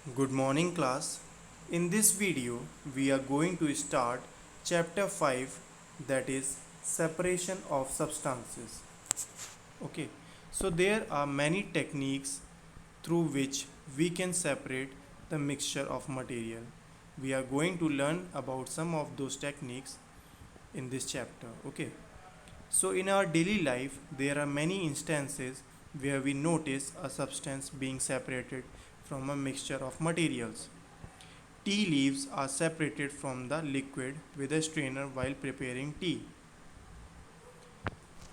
Good morning, class. In this video, we are going to start chapter 5, that is separation of substances. Okay, so there are many techniques through which we can separate the mixture of material. We are going to learn about some of those techniques in this chapter. Okay, so in our daily life, there are many instances where we notice a substance being separated from a mixture of materials. Tea leaves are separated from the liquid with a strainer while preparing tea.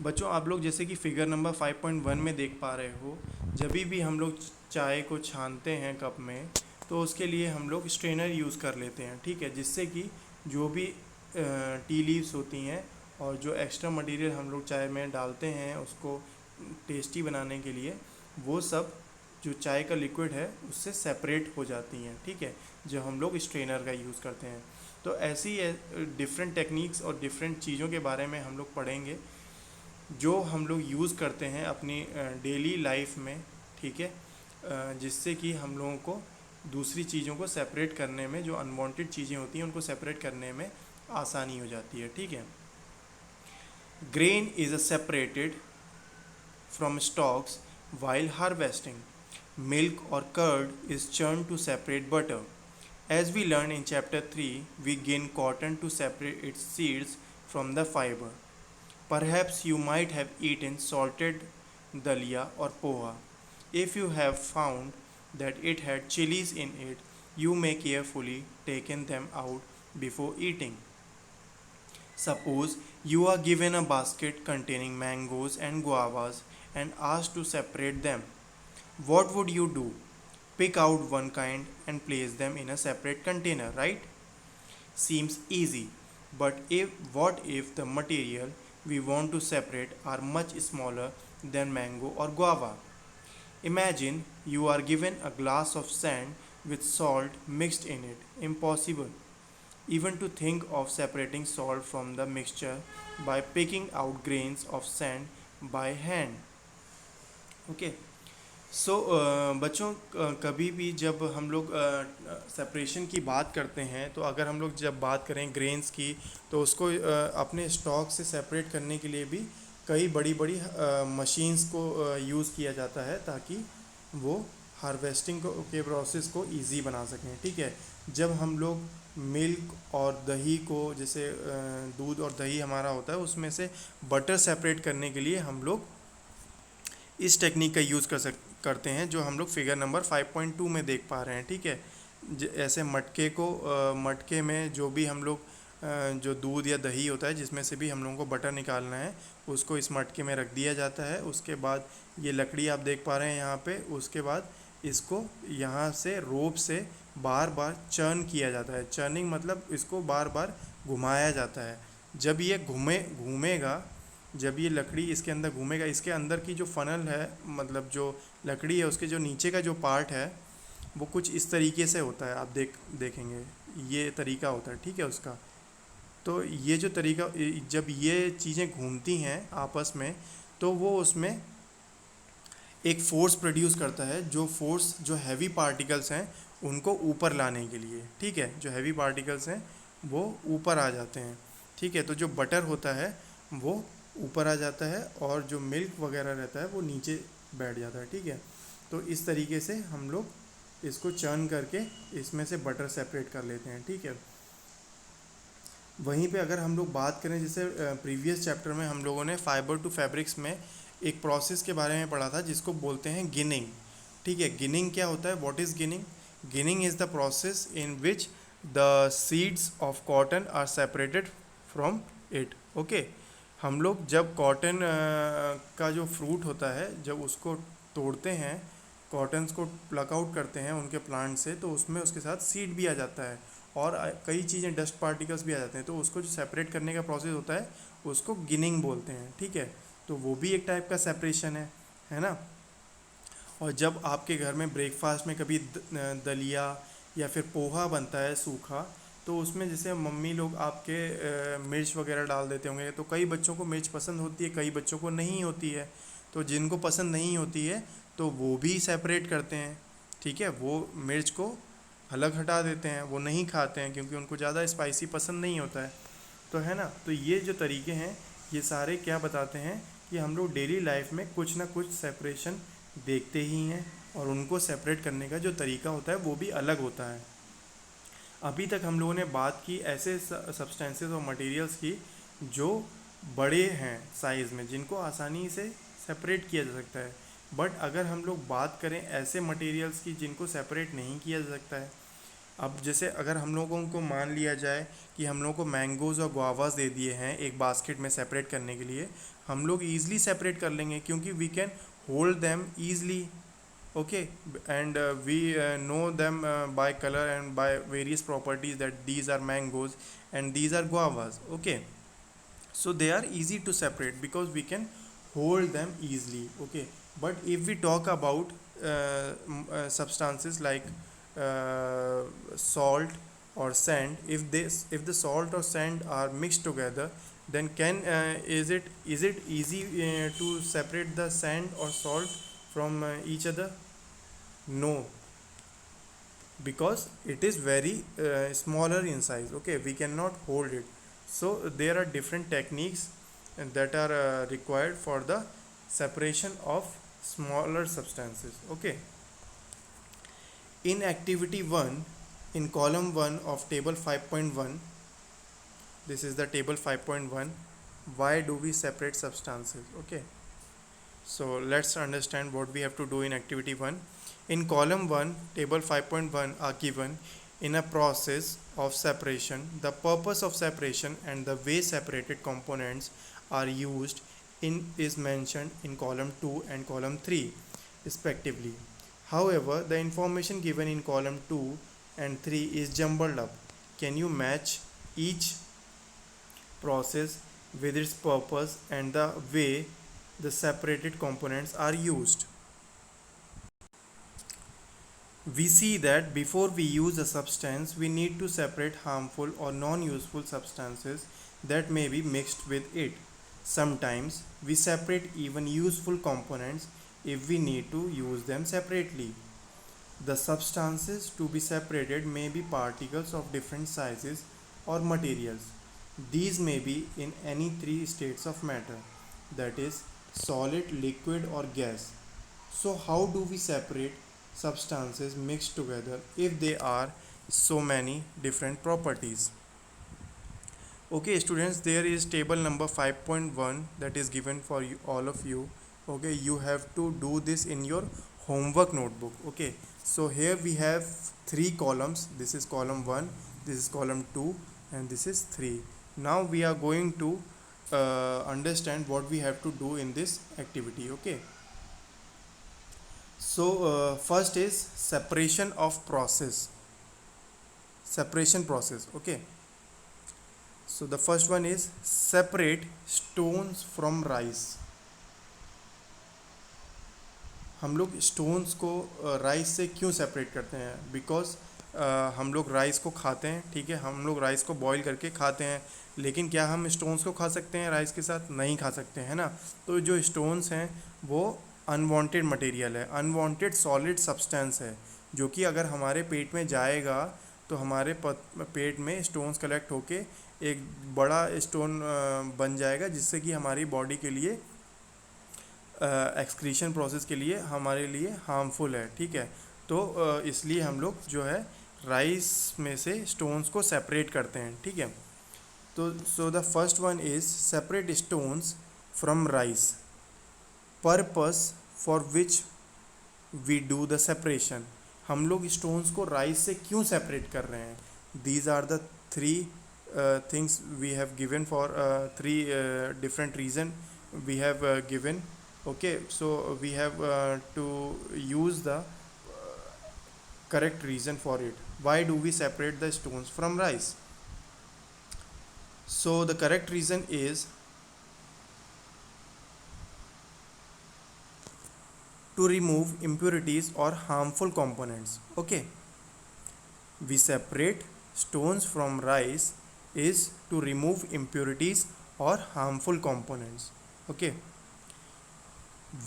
बच्चों आप लोग जैसे कि figure number 5.1 में देख पा रहे हो, जब भी हम लोग चाय को छानते हैं कप में तो उसके लिए हम लोग स्ट्रेनर यूज़ कर लेते हैं, ठीक है, जिससे कि जो भी टी लीव्स होती हैं और जो एक्स्ट्रा मटेरियल हम लोग चाय में डालते हैं उसको टेस्टी बनाने के लिए, वो सब जो चाय का लिक्विड है उससे सेपरेट हो जाती हैं, ठीक है, जो हम लोग स्ट्रेनर का यूज़ करते हैं। तो ऐसी डिफरेंट टेक्निक्स और डिफरेंट चीज़ों के बारे में हम लोग पढ़ेंगे जो हम लोग यूज़ करते हैं अपनी डेली लाइफ में, ठीक है, जिससे कि हम लोगों को दूसरी चीज़ों को सेपरेट करने में, जो अनवांटेड चीज़ें होती हैं उनको सेपरेट करने में आसानी हो जाती है, ठीक है। Grain is separated from stocks while harvesting. Milk or curd is churned to separate butter. As we learned in chapter 3, we gain cotton to separate its seeds from the fiber. Perhaps you might have eaten salted dalia or poha. If you have found that it had chilies in it, you may carefully taken them out before eating. Suppose you are given a basket containing mangoes and guavas and asked to separate them. What would you do? Pick out one kind and place them in a separate container, right? Seems easy, but what if the material we want to separate are much smaller than mango or guava? Imagine you are given a glass of sand with salt mixed in it. Impossible even to think of separating salt from the mixture by picking out grains of sand by hand. Okay. सो बच्चों कभी भी जब हम लोग separation की बात करते हैं तो अगर हम लोग जब बात करें ग्रेन्स की तो उसको अपने स्टॉक से सेपरेट करने के लिए भी कई बड़ी बड़ी मशीन्स को यूज़ किया जाता है ताकि वो हार्वेस्टिंग के प्रोसेस को इजी बना सकें, ठीक है। जब हम लोग मिल्क और दही को, जैसे दूध और दही हमारा होता है, उसमें से बटर सेपरेट करने के लिए हम लोग इस टेक्निक का यूज़ करते हैं जो हम लोग फिगर नंबर 5.2 में देख पा रहे हैं, ठीक है। ऐसे मटके में जो भी हम लोग जो दूध या दही होता है जिसमें से भी हम लोगों को बटर निकालना है उसको इस मटके में रख दिया जाता है। उसके बाद ये लकड़ी आप देख पा रहे हैं यहाँ पे, उसके बाद इसको यहाँ से रोप से बार बार चर्न किया जाता है। चर्निंग मतलब इसको बार बार घुमाया जाता है। जब ये घूमेगा, जब ये लकड़ी इसके अंदर घूमेगा, इसके अंदर की जो फनल है, मतलब जो लकड़ी है उसके जो नीचे का जो पार्ट है वो कुछ इस तरीके से होता है। आप देखेंगे ये तरीका होता है, ठीक है उसका। तो ये जो तरीका, जब ये चीज़ें घूमती हैं आपस में तो वो उसमें एक फोर्स प्रोड्यूस करता है, जो फोर्स जो हैवी पार्टिकल्स हैं उनको ऊपर लाने के लिए, ठीक है। जो हैवी पार्टिकल्स हैं वो ऊपर आ जाते हैं, ठीक है। तो जो बटर होता है वो ऊपर आ जाता है और जो मिल्क वगैरह रहता है वो नीचे बैठ जाता है, ठीक है। तो इस तरीके से हम लोग इसको चर्न करके इसमें से बटर सेपरेट कर लेते हैं, ठीक है। वहीं पे अगर हम लोग बात करें, जैसे प्रीवियस चैप्टर में हम लोगों ने फाइबर टू फैब्रिक्स में एक प्रोसेस के बारे में पढ़ा था जिसको बोलते हैं गिनिंग, ठीक है। गिनिंग क्या होता है? What is ginning? Ginning is the process in which the seeds of cotton are separated from it. Okay, हम लोग जब कॉटन का जो फ्रूट होता है जब उसको तोड़ते हैं, कॉटन्स को प्लक आउट करते हैं उनके प्लांट से, तो उसमें उसके साथ सीड भी आ जाता है और कई चीज़ें, डस्ट पार्टिकल्स भी आ जाते हैं। तो उसको जो सेपरेट करने का प्रोसेस होता है उसको गिनिंग बोलते हैं, ठीक है। तो वो भी एक टाइप का सेपरेशन है ना। और जब आपके घर में ब्रेकफास्ट में कभी दलिया या फिर पोहा बनता है सूखा, तो उसमें जैसे मम्मी लोग आपके मिर्च वगैरह डाल देते होंगे, तो कई बच्चों को मिर्च पसंद होती है, कई बच्चों को नहीं होती है। तो जिनको पसंद नहीं होती है तो वो भी सेपरेट करते हैं, ठीक है, वो मिर्च को अलग हटा देते हैं, वो नहीं खाते हैं क्योंकि उनको ज़्यादा स्पाइसी पसंद नहीं होता है, तो है ना। तो ये जो तरीके हैं ये सारे क्या बताते हैं कि हम लोग डेली लाइफ में कुछ ना कुछ सेपरेशन देखते ही हैं, और उनको सेपरेट करने का जो तरीका होता है वो भी अलग होता है। अभी तक हम लोगों ने बात की ऐसे सब्सटेंसेस और मटेरियल्स की जो बड़े हैं साइज़ में, जिनको आसानी से सेपरेट किया जा सकता है। बट अगर हम लोग बात करें ऐसे मटेरियल्स की जिनको सेपरेट नहीं किया जा सकता है, अब जैसे अगर हम लोगों को मान लिया जाए कि हम लोगों को मैंगोज़ और गुआवाज़ दे दिए हैं एक बास्केट में सेपरेट करने के लिए, हम लोग ईज़िली सेपरेट कर लेंगे क्योंकि we can hold them easily, okay, and we know them by color and by various properties that these are mangoes and these are guavas, okay. So they are easy to separate because we can hold them easily, okay. But if we talk about substances like salt or sand, if the salt or sand are mixed together, then is it easy to separate the sand or salt from each other? No, because it is very smaller in size, okay, we cannot hold it. So there are different techniques that are required for the separation of smaller substances, okay. In activity 1, in column 1 of table 5.1, this is the table 5.1, why do we separate substances, okay. So let's understand what we have to do in activity 1. In column 1, table 5.1 are given in a process of separation. The purpose of separation and the way separated components are used is mentioned in column 2 and column 3 respectively. However, the information given in column 2 and 3 is jumbled up. Can you match each process with its purpose and the way the separated components are used? We see that before we use a substance, we need to separate harmful or non-useful substances that may be mixed with it. Sometimes we separate even useful components if we need to use them separately. The substances to be separated may be particles of different sizes or materials. These may be in any three states of matter, that is, solid, liquid, or gas. So, how do we separate substances mixed together if they are so many different properties? Okay, students, there is table number 5.1 that is given for you, all of you. Okay, you have to do this in your homework notebook. Okay, so here we have three columns. This is column 1, this is column 2, and this is 3. Now we are going to understand what we have to do in this activity. Okay, so first is separation process. Okay, so the first one is separate stones from rice. हम लोग stones को rice से क्यों separate करते हैं? Because हम लोग rice को खाते हैं, ठीक है, हम लोग राइस को बॉईल करके खाते हैं, लेकिन क्या हम स्टोन्स को खा सकते हैं राइस के साथ? नहीं खा सकते हैं ना। तो जो स्टोन्स हैं वो अनवांटेड मटेरियल है, अनवांटेड सॉलिड सब्सटेंस है, जो कि अगर हमारे पेट में जाएगा तो हमारे पेट में स्टोन्स कलेक्ट होके एक बड़ा स्टोन बन जाएगा, जिससे कि हमारी बॉडी के लिए एक्सक्रीशन प्रोसेस के लिए हमारे लिए हार्मफुल है, ठीक है। तो इसलिए हम लोग जो है राइस में से स्टोन्स को सेपरेट करते हैं, ठीक है। तो so the first one is separate stones from rice. Purpose for which we do the separation. हम लोग स्टोन्स को राइस से क्यों सेपरेट कर रहे हैं? These are the three things we have given for three different reason we have given. Okay, so we have to use the correct reason for it. Why do we separate the stones from rice? So the correct reason is to remove impurities or harmful components. Okay, we separate stones from rice is to remove impurities or harmful components. Okay,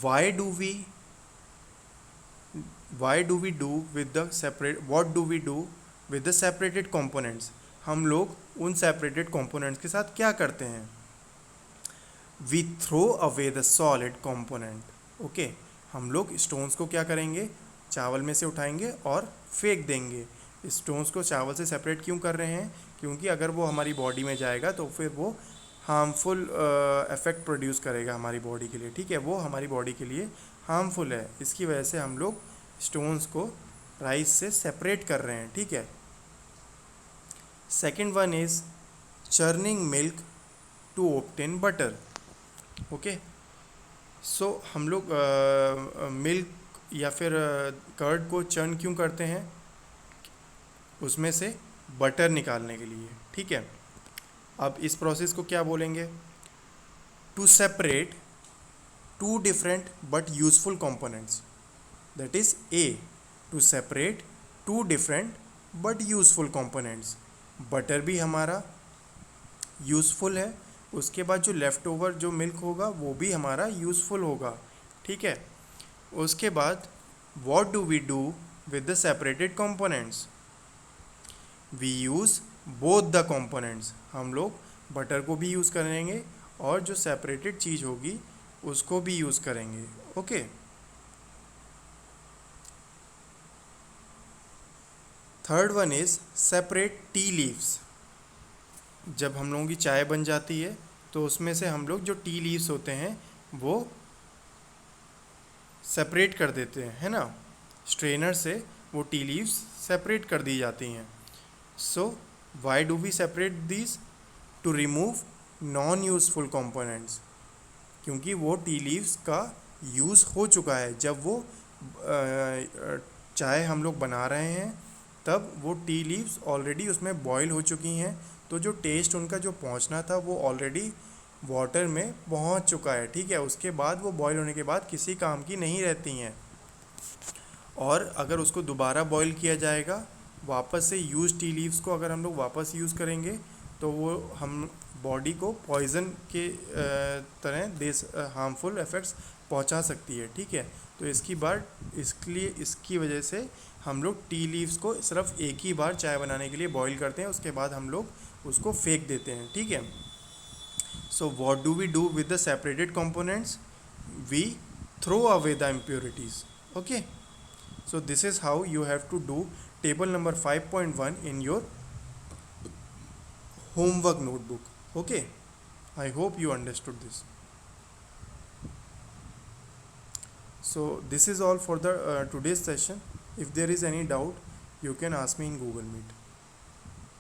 why do we why do we do with the separate what do we do with the separated components, हम लोग उन separated components के साथ क्या करते हैं? We throw away the solid component. Okay, हम लोग स्टोन्स को क्या करेंगे? चावल में से उठाएंगे और फेंक देंगे। स्टोन्स को चावल से सेपरेट क्यों कर रहे हैं? क्योंकि अगर वो हमारी बॉडी में जाएगा तो फिर वो हार्मफुल इफ़ेक्ट प्रोड्यूस करेगा हमारी बॉडी के लिए, ठीक है, वो हमारी बॉडी के लिए हार्मफुल है। इसकी वजह से हम लोग स्टोन्स को राइस से सेपरेट कर रहे हैं, ठीक है। Second one is churning milk to obtain butter. Okay, so हम लोग मिल्क या फिर कर्ड को चर्न क्यों करते हैं? उसमें से बटर निकालने के लिए, ठीक है। अब इस प्रोसेस को क्या बोलेंगे? To separate two different but useful components, that is a, to separate two different but useful components. Butter भी हमारा यूज़फुल है, उसके बाद जो लेफ़्ट ओवर जो मिल्क होगा वो भी हमारा यूज़फुल होगा, ठीक है। उसके बाद what do we do with the separated components? We use both the components, हम लोग बटर को भी यूज़ करेंगे और जो सेपरेटेड चीज़ होगी उसको भी यूज़ करेंगे। Okay, third one is separate tea leaves. जब हम लोगों की चाय बन जाती है तो उसमें से हम लोग जो टी लीव्स होते हैं वो सेपरेट कर देते हैं, है ना। स्ट्रेनर से वो टी लीव्स सेपरेट कर दी जाती हैं। So why do we separate these? To remove non useful components, क्योंकि वो टी लीव्स का यूज़ हो चुका है। जब वो चाय हम लोग बना रहे हैं तब वो टी लीव्स ऑलरेडी उसमें बॉयल हो चुकी हैं, तो जो टेस्ट उनका जो पहुंचना था वो ऑलरेडी वाटर में पहुंच चुका है, ठीक है। उसके बाद वो बॉयल होने के बाद किसी काम की नहीं रहती हैं। और अगर उसको दोबारा बॉयल किया जाएगा, वापस से यूज़ टी लीव्स को अगर हम लोग वापस यूज़ करेंगे तो वो हम बॉडी को पॉइज़न के तरह हार्मफुल इफ़ेक्ट्स पहुंचा सकती है, ठीक है। तो इसकी वजह से हम लोग टी लीव्स को सिर्फ एक ही बार चाय बनाने के लिए बॉईल करते हैं, उसके बाद हम लोग उसको फेंक देते हैं, ठीक है। So what do we do with the separated components? We throw away the impurities. Okay, so this is how you have to do table number 5.1 in your homework notebook. Okay, I hope you understood this. So this is all for the today's session. If there is any doubt, you can ask me in Google Meet.